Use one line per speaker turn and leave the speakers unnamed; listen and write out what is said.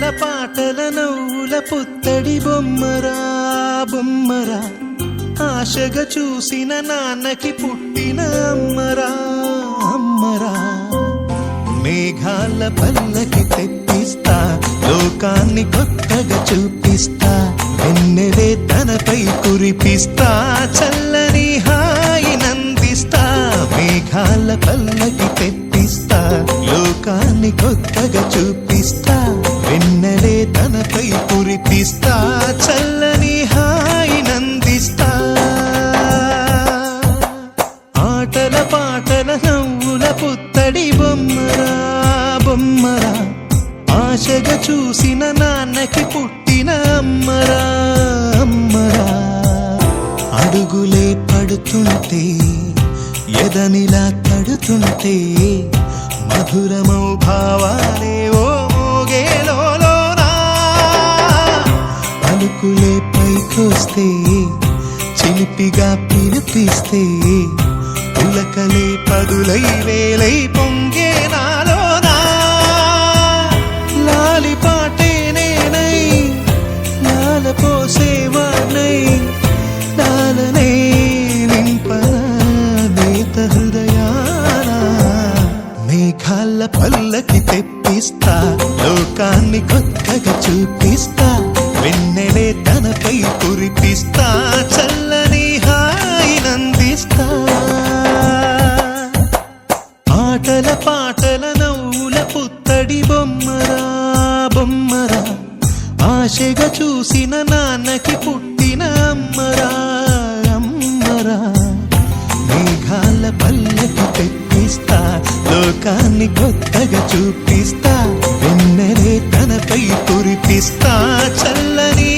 ఆటల పాటల నవ్వుల పుత్తడి బొమ్మరా బొమ్మరా ఆశగా చూసిన నాన్నకి పుట్టిన అమ్మరా అమ్మరా మేఘాల పల్లకి తెప్పిస్తా లోకాన్ని కొత్తగా చూపిస్తా వెన్నెలే తనపై కురిపిస్తా చల్లని హాయి నందిస్తా మేఘాల పల్లకి తెప్పిస్తా లోకాన్ని కొత్తగా చూపిస్తా వెన్నెలే తనపై కురిపిస్తా చల్లని హాయి నందిస్తా ఆటల పాటల నవ్వుల పుత్తడి బొమ్మరా బొమ్మరా ఆశగా చూసిన నాన్నకి పుట్టిన అమ్మరా అమ్మరా అడుగులే పడుతుంటే ఎదనిలా తడుతుంటే మధురమౌ భావాలే ఓ మోగేలోనా పలుకులే పైకొస్తే చిలిపిగా పిలిపిస్తే పులకలే పదులై వేలై పొంగే నాలోనా లాలి పాటే నేనై లాల పోసేవాణ్ణై లాలనే నింపనా నేత హృదయాన మేఘాల పల్లకి తెప్పిస్తా లోకాన్ని కొత్తగా చూపిస్తా వెన్నెలే తనపై కురిపిస్తా చల్లని హాయి నందిస్తా ఆటల పాటల నవ్వుల పుత్తడి బొమ్మరా బొమ్మరా ఆశగా చూసిన నాన్నకి పుట్టిన అమ్మరా అమ్మరా మేఘాల పల్లకి తెప్పిస్తా లోకాన్ని కొత్తగా చూపిస్తా వెన్నెలే తనపై కురిపిస్తా చల్లని